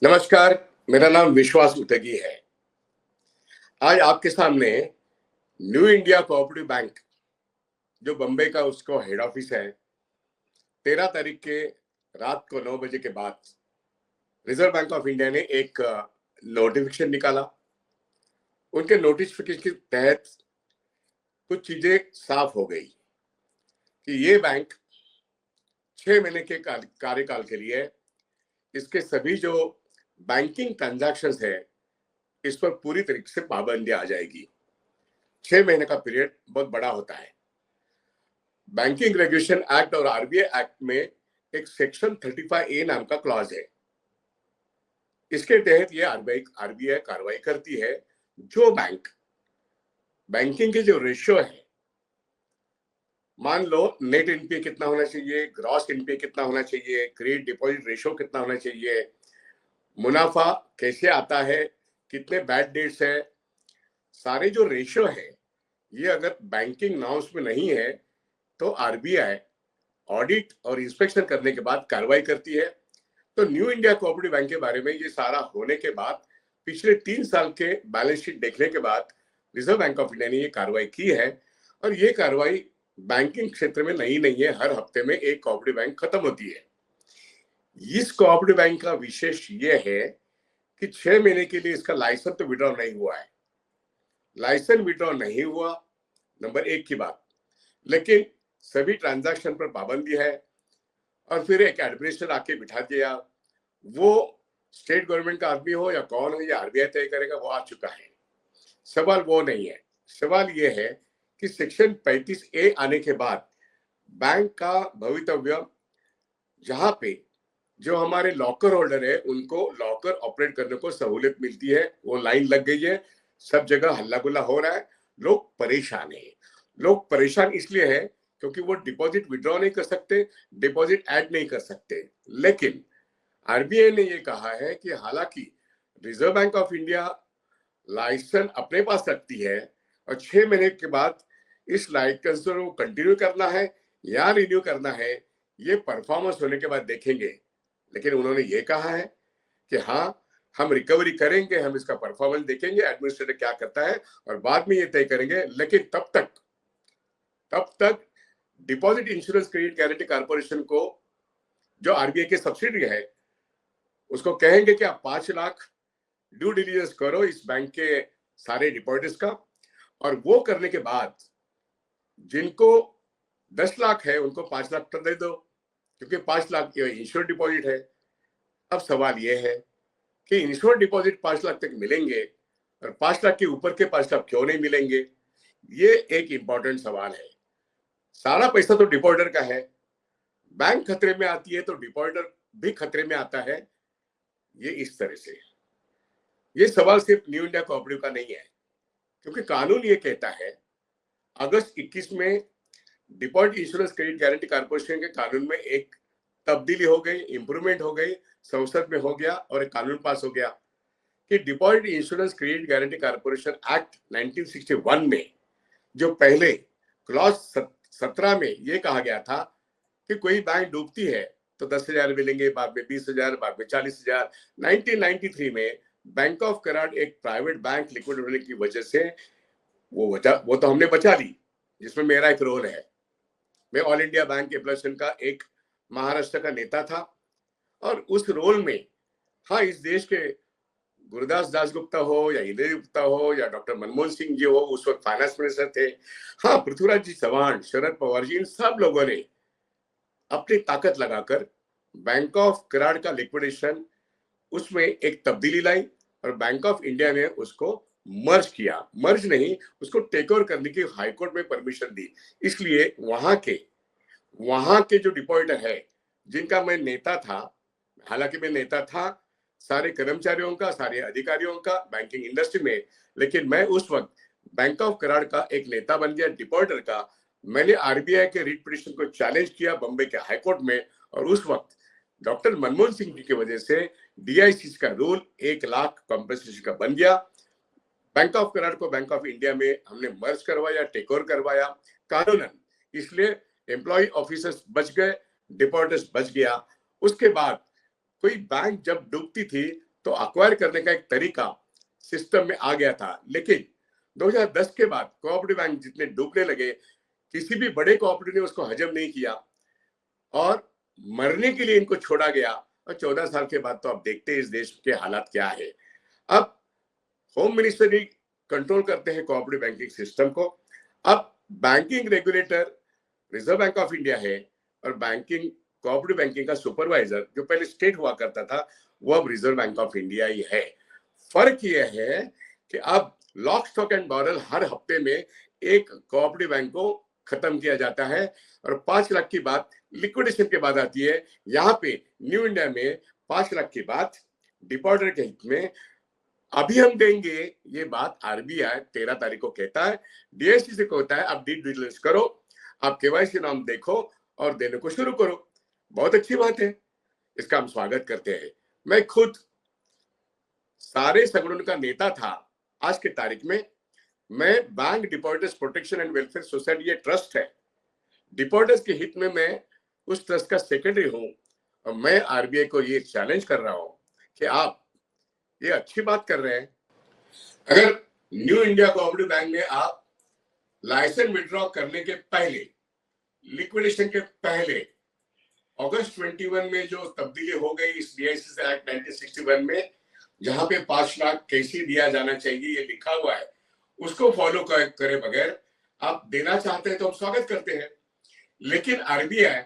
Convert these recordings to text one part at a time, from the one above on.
नमस्कार। मेरा नाम विश्वास उतगी है। आज आपके सामने न्यू इंडिया कोऑपरेटिव बैंक, जो बंबई का उसको हेड ऑफिस है, 13 तारीख के रात को 9 बजे के बाद रिजर्व बैंक ऑफ इंडिया ने एक नोटिफिकेशन निकाला। उनके नोटिफिकेशन के तहत कुछ चीजें साफ हो गई कि ये बैंक 6 महीने के कार्यकाल के लिए इसके सभी जो बैंकिंग ट्रांजैक्शंस है इस पर पूरी तरीके से पाबंदी आ जाएगी। 6 महीने का पीरियड बहुत बड़ा होता है। बैंकिंग रेगुलेशन एक्ट और आरबीआई एक्ट में एक सेक्शन 35A नाम का क्लॉज है। इसके तहत ये आरबीआई कार्रवाई करती है जो बैंक बैंकिंग के जो रेशियो है, मान लो नेट एनपीए कितना होना चाहिए, ग्रॉस एनपीए कितना होना चाहिए, क्रेडिट डिपॉजिट रेशियो कितना होना चाहिए, मुनाफा कैसे आता है, कितने बैड डेट्स है, सारे जो रेशियो है ये अगर बैंकिंग नॉर्म्स में नहीं है तो आरबीआई ऑडिट और इंस्पेक्शन करने के बाद कार्रवाई करती है। तो न्यू इंडिया कोऑपरेटिव बैंक के बारे में ये सारा होने के बाद पिछले 3 साल के बैलेंस शीट देखने के बाद रिजर्व बैंक ऑफ इंडिया ने ये कार्रवाई की है। और ये कार्रवाई बैंकिंग क्षेत्र में नहीं है, हर हफ्ते में एक कोऑपरेटिव बैंक खत्म होती है। इस कोऑपरेटिव बैंक का विशेष ये है कि 6 महीने के लिए इसका लाइसेंस तो विड्रॉ नहीं हुआ है। लाइसेंस विड्रॉ नहीं हुआ, नंबर 1 की बात, लेकिन सभी ट्रांजैक्शन पर पाबंदी है। और फिर एक एडमिनिस्ट्रेटर आके बिठा दिया, वो स्टेट गवर्नमेंट का आदमी हो या कौन हो, या आरबीआई तय करेगा, वो आ चुका है। सवाल वो नहीं है। सवाल ये है कि सेक्शन 35A आने के बाद बैंक का भवितव्य, जहां पे जो हमारे लॉकर होल्डर है उनको लॉकर ऑपरेट करने को सहूलियत मिलती है, वो लाइन लग गई है, सब जगह हल्ला गुल्ला हो रहा है, लोग परेशान है। लोग परेशान इसलिए है क्योंकि वो डिपॉजिट विड्रॉ नहीं कर सकते, डिपॉजिट ऐड नहीं कर सकते। लेकिन आरबीआई ने ये कहा है कि हालांकि Reserve Bank of India licence अपने पास रखती है और 6 महीने के बाद इस लाइसेंस को कंटिन्यू करना है या रिन्यू करना है, ये परफॉर्मेंस होने के बाद देखेंगे। लेकिन उन्होंने ये कहा है कि हाँ, हम रिकवरी करेंगे, हम इसका परफॉर्मेंस देखेंगे, एडमिनिस्ट्रेटर क्या करता है और बाद में ये तय करेंगे। लेकिन तब तक deposit insurance credit guarantee corporation को, जो आरबीआई की सब्सिडी है, उसको कहेंगे कि आप 5 लाख ड्यू डिलिजेंस करो इस बैंक के सारे डिपॉजिट्स का, और वो करने के बाद जिनको 10 लाख है उनको 5 लाख तक दे दो, क्योंकि 5 लाख इंश्योर डिपॉजिट है। अब सवाल ये है कि इंश्योर डिपॉजिट 5 लाख तक मिलेंगे और 5 लाख के ऊपर के 5 लाख क्यों नहीं मिलेंगे, ये एक इंपॉर्टेंट सवाल है। सारा पैसा तो डिपॉजिटर का है, बैंक खतरे में आती है तो डिपॉजिटर भी खतरे में आता है। ये इस तरह से, ये सवाल सिर्फ न्यू इंडिया कोऑपरेटिव का नहीं है, क्योंकि कानून ये कहता है, अगस्त 21 में deposit insurance credit guarantee corporation के कानून में एक तब्दीली हो गई, इंप्रूवमेंट हो गई, संसद में हो गया और एक कानून पास हो गया कि deposit insurance credit guarantee corporation act 1961 में जो पहले क्लॉज 17 में ये कहा गया था कि कोई बैंक डूबती है तो 10,000 मिलेंगे, बाद में 20,000, बाद में 40,000। 1993 में बैंक ऑफ कराड़ एक प्राइवेट बैंक लिक्विड होने की वजह से वो तो हमने बचा ली, जिसमें मेरा एक रोल है। मैं ऑल इंडिया बैंक एप्लीकेशन का एक महाराष्ट्र का नेता था और उस रोल में, हाँ, इस देश के गुरुदास दासगुप्ता हो या इंद्र गुप्ता हो या डॉक्टर मनमोहन सिंह जी हो, उस वक्त फाइनेंस मिनिस्टर थे, हाँ, पृथ्वीराज जी चौहान, शरद पवार जी, इन सब लोगों ने अपनी ताकत लगाकर बैंक ऑफ कराड़ का लिक्विडेशन, उसमें एक तब्दीली लाई और बैंक ऑफ इंडिया ने उसको मर्ज किया, मर्ज नहीं, उसको टेक ओवर करने की हाईकोर्ट में परमिशन दी। इसलिए वहां के जो डिपॉजिटर है, जिनका मैं नेता था, हालांकि मैं नेता था सारे कर्मचारियों का, सारे अधिकारियों का बैंकिंग इंडस्ट्री में, लेकिन मैं उस वक्त बैंक ऑफ कराड़ का एक नेता बन गया, डिपॉजिटर का। मैंने आरबीआई के रिट पिटीशन को चैलेंज किया बम्बई के हाईकोर्ट में, और उस वक्त डॉक्टर मनमोहन सिंह जी की वजह से डीआईसी का रूल 1 लाख कॉम्पेंसेशन का बन गया। बैंक ऑफ कराड़ को बैंक ऑफ इंडिया में हमने मर्ज करवाया, टेक ओवर करवाया कानूनन। इसलिए एम्प्लॉय ऑफिसर्स बच गए, डिपॉजिटर्स बच गया। उसके बाद कोई बैंक जब डूबती थी तो अक्वायर करने का एक तरीका सिस्टम में आ गया था। लेकिन 2010 के बाद कोऑपरेटिव बैंक जितने डूबने लगे, किसी भी बड़े कोऑपरेटिव ने उसको हजम नहीं किया और मरने के लिए इनको छोड़ा गया। और 14 साल के बाद तो आप देखते हैं इस देश के हालात क्या है। अब होम मिनिस्टर ही कंट्रोल करते हैं कोऑपरेटिव बैंकिंग सिस्टम को। अब banking regulator reserve Bank of India है और बैंकिंग कोऑपरेटिव बैंकिंग का सुपरवाइजर जो पहले स्टेट हुआ करता था वो अब रिजर्व बैंक ऑफ इंडिया ही है। फर्क यह है कि अब लॉक स्टॉक एंड बारल हर हफ्ते में एक कोऑपरेटिव बैंक को खत्म किया जाता है और 5 लाख की बात लिक्विडेशन के बाद आती है। यहाँ पे न्यू इंडिया में 5 लाख की बात डिपॉजिटर के हित में अभी हम देंगे, ये बात आरबीआई 13 तारीख को कहता है। डीएससी से कहता है आप डी डिलीजेंस करो, आप केवाईसी नाम देखो और देने को शुरू करो। बहुत अच्छी बात है, इसका हम स्वागत करते हैं। मैं खुद सारे संगठन का नेता था। आज के तारीख में मैं bank depositors protection and welfare society, ये ट्रस्ट है, डिपॉजिटर्स के हित में मैं उस ट्रस्ट का सेक्रेटरी हूं और मैं आरबीआई को ये चैलेंज कर रहा हूं कि आप ये अच्छी बात कर रहे हैं, अगर न्यू इंडिया कोऑपरेटिव बैंक में आप लाइसेंस विड्रॉ करने के पहले, लिक्विडेशन के पहले, अगस्त 21 में जो तब्दीली हो गई इस डीआईसी एक्ट 1961 में, जहां पे 5 लाख कैसे दिया जाना चाहिए ये लिखा हुआ है, उसको फॉलो करे बगैर आप देना चाहते हैं तो हम स्वागत करते हैं। लेकिन आरबीआई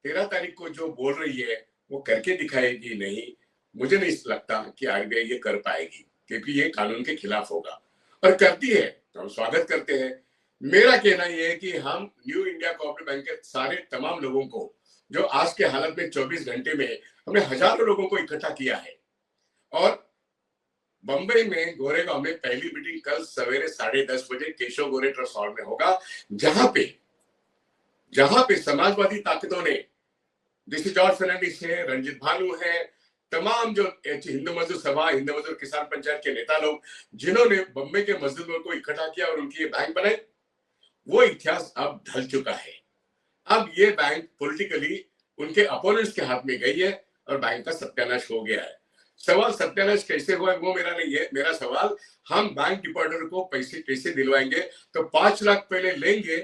13 तारीख को जो बोल रही है वो करके दिखाएगी नहीं। मुझे नहीं लगता कि आरबीआई ये कर पाएगी क्योंकि ये कानून के खिलाफ होगा, और करती है तो हम स्वागत करते हैं। मेरा कहना यह है कि हम न्यू इंडिया कोऑपरेटिव बैंक के सारे तमाम लोगों को, जो आज के हालत में 24 घंटे में हमने हजारों लोगों को इकट्ठा किया है, और बंबई में गोरेगांव में पहली मीटिंग कल सवेरे 10:30 बजे केशव गोरे ट्रस्ट हॉल में होगा, जहां पे समाजवादी ताकतों ने, जैसे जॉर्ज फर्नांडिस है, रंजित भानु है, तमाम जो हिंदू मजदूर सभा, हिंदू मजदूर किसान पंचायत के नेता लोग, जिन्होंने बम्बई के मजदूरों को इकट्ठा किया और उनकी ये बैंक बनाई, वो इतिहास अब ढल चुका है। अब ये बैंक पॉलिटिकली उनके अपोनेंट्स के हाथ में गई है और बैंक का सत्यानाश हो गया है। सवाल सत्यानाश कैसे हुआ है वो मेरा नहीं है। मेरा सवाल, हम बैंक डिपॉजिटर को पैसे कैसे दिलवाएंगे? तो 5 लाख पहले लेंगे,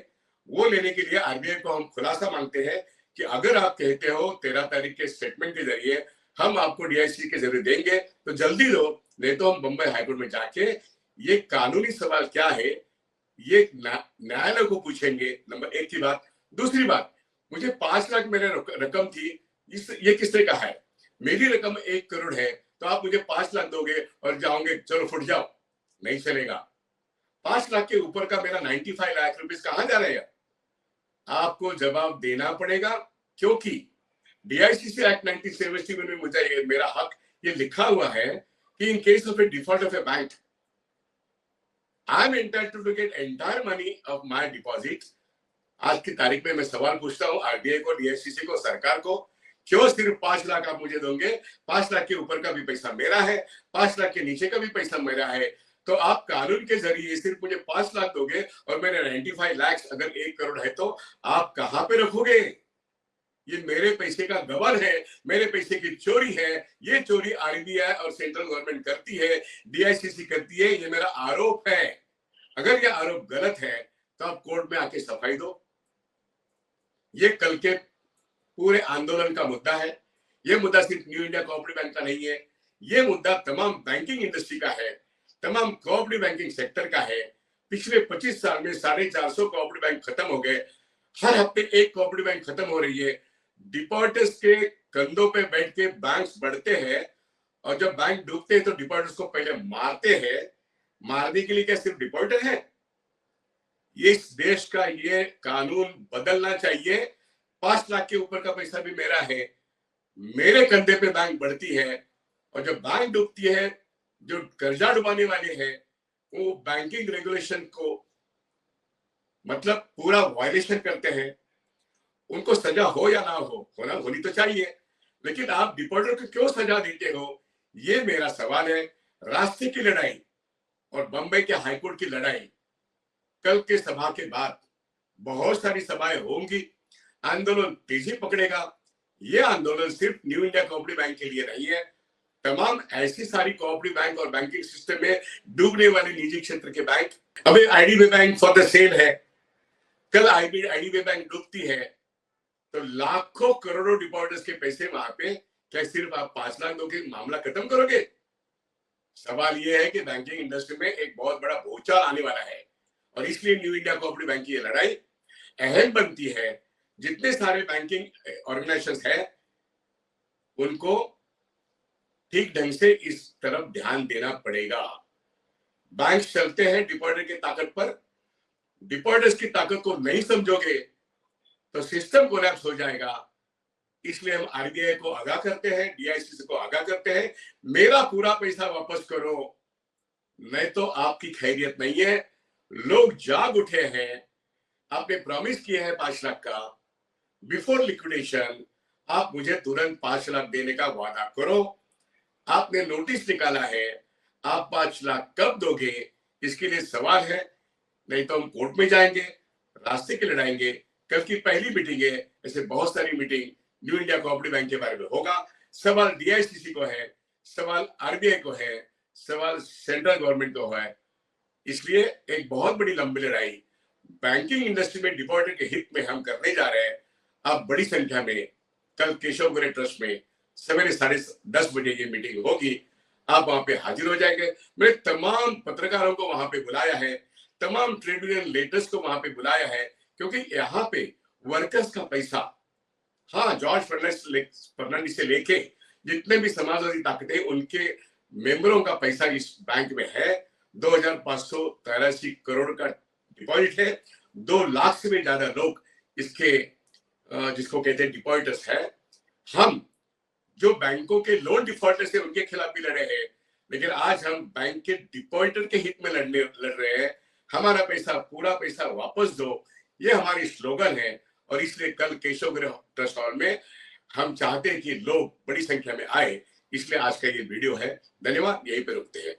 वो लेने के लिए आरबीआई को हम खुलासा मांगते हैं कि अगर आप कहते हो 13 तारीख के स्टेटमेंट के जरिए हम आपको डीआईसी के जरिए देंगे तो जल्दी दो, नहीं तो हम बंबई हाईकोर्ट में जाके ये कानूनी सवाल क्या है ये न्यायालय को पूछेंगे। नंबर 1 की बात। दूसरी बात, मुझे 5 लाख मेरे रकम थी, ये किसने कहा है? मेरी रकम 1 करोड़ है, तो आप मुझे 5 लाख दोगे और जाओगे चलो फुट जाओ? नहीं चलेगा। 5 लाख के ऊपर का मेरा 95 लाख रुपीस कहां जा रहे हैं? आपको जवाब देना पड़ेगा, क्योंकि डीआईसीसी एक्ट 1977 में मुझे मेरा हक ये लिखा हुआ है कि in case of a default of a bank I am entitled to get entire money of my deposits. आज की तारीख में मैं सवाल पूछता हूं आरबीआई को, डीआईसीसी को, सरकार को, क्यों सिर्फ 5 लाख आप मुझे दोगे? 5 लाख के ऊपर का भी पैसा मेरा है, 5 लाख के नीचे का भी पैसा मेरा है। तो आप कानून के जरिए सिर्फ मुझे 5 लाख दोगे और मेरे 95 लाख अगर 1 करोड़ है तो आप कहां पे रखोगे? ये मेरे पैसे का गबन है, मेरे पैसे की चोरी है। ये चोरी आरबीआई और सेंट्रल गवर्नमेंट करती है, डीआईसीसी करती है, ये मेरा आरोप है। अगर ये आरोप गलत है तो आप कोर्ट में आके सफाई दो। ये कल के पूरे आंदोलन का मुद्दा है। ये मुद्दा सिर्फ न्यू इंडिया कोऑपरेटिव बैंक का नहीं है, ये मुद्दा तमाम बैंकिंग इंडस्ट्री का है, तमाम कोऑपरेटिव बैंकिंग सेक्टर का है। पिछले 25 साल में 450 कोऑपरेटिव बैंक खत्म हो गए, हर हफ्ते एक कोऑपरेटिव बैंक खत्म हो रही है। डिपॉजिटर्स के कंधों पे बैठ के बैंक्स बढ़ते हैं, और जब बैंक डूबते हैं तो डिपॉजिटर्स को पहले मारते हैं। मारने के लिए क्या सिर्फ डिपॉजिटर है? इस देश का ये कानून बदलना चाहिए। 5 लाख के ऊपर का पैसा भी मेरा है, मेरे कंधे पे बैंक बढ़ती है, और जब बैंक डूबती है, जो कर्जा डुबाने वाले हैं वो बैंकिंग रेगुलेशन को मतलब पूरा वायलेशन करते हैं। उनको सजा हो या ना हो, होनी तो चाहिए, लेकिन आप डिपॉजिटर को क्यों सजा देते हो? ये मेरा सवाल है। रास्ते की लड़ाई और बंबई के हाईकोर्ट की लड़ाई कल के सभा के बाद बहुत सारी सभाएं होंगी, आंदोलन तेजी पकड़ेगा। ये आंदोलन सिर्फ न्यू इंडिया कोऑपरेटिव बैंक के लिए नहीं है, तमाम ऐसी सारी कोऑपरेटिव बैंक और बैंकिंग सिस्टम में डूबने वाले निजी क्षेत्र के बैंक, अभी IDB bank for the sale है। कल आईडीबी बैंक डूबती है तो लाखों करोड़ों डिपॉजिटर्स के पैसे वहां पे, क्या सिर्फ आप 5 लाख दोगे मामला खत्म करोगे? सवाल यह है कि बैंकिंग इंडस्ट्री में एक बहुत बड़ा भूचाल आने वाला है और इसलिए न्यू इंडिया कोऑपरेटिव बैंक की लड़ाई अहम बनती है। जितने सारे बैंकिंग ऑर्गेनाइजेशन है उनको ठीक ढंग से इस तरफ ध्यान देना पड़ेगा। बैंक चलते हैं डिपॉजिटर की ताकत पर, डिपॉजिटर्स की ताकत को नहीं समझोगे तो सिस्टम कोलैप्स हो जाएगा। इसलिए हम आरबीआई को आगाह करते हैं, डीआईसीसी को आगाह करते हैं, मेरा पूरा पैसा वापस करो, नहीं तो आपकी खैरियत नहीं है। लोग जाग उठे हैं, आपने प्रॉमिस किया है 5 लाख का, बिफोर लिक्विडेशन आप मुझे तुरंत 5 लाख देने का वादा करो। आपने नोटिस निकाला है, आप 5 लाख कब दोगे इसके लिए सवाल है, नहीं तो हम कोर्ट में जाएंगे, रास्ते के लड़ाएंगे। कल की पहली मीटिंग है, ऐसे बहुत सारी meeting new India cooperative bank के बारे में होगा। सवाल डीआईसीसी को है, सवाल आरबीआई को है, सवाल सेंट्रल गवर्नमेंट को है। इसलिए एक बहुत बड़ी लंबी लड़ाई बैंकिंग इंडस्ट्री में डिपॉजिटर के हित में हम करने जा रहे हैं। आप बड़ी संख्या में कल केशव गोरे ट्रस्ट में सवेरे 10:30 बजे ये मीटिंग होगी, आप वहां पे हाजिर हो जाएंगे। मैंने तमाम पत्रकारों को वहां पे बुलाया है, तमाम ट्रेड यूनियन लीडर्स को वहां पे बुलाया है, क्योंकि यहाँ पे वर्कर्स का पैसा, हाँ, जॉर्ज फर्नांडिस से लेके जितने भी समाजवादी ताकतें उनके मेंबरों का पैसा इस बैंक में है। 2583 करोड़ का डिपॉजिट है। 2 लाख से भी ज्यादा लोग इसके जिसको कहते हैं डिपॉजिटर्स है। हम जो बैंकों के लोन डिफॉल्टर्स है उनके खिलाफ भी लड़े हैं, लेकिन आज हम बैंक के डिपॉजिटर के हित में लड़ रहे हैं। हमारा पैसा, पूरा पैसा वापस दो, ये हमारी स्लोगन है। और इसलिए कल केशव ट्रस्ट हॉल में हम चाहते हैं कि लोग बड़ी संख्या में आए, इसलिए आज का ये वीडियो है। धन्यवाद, यहीं पे रुकते हैं।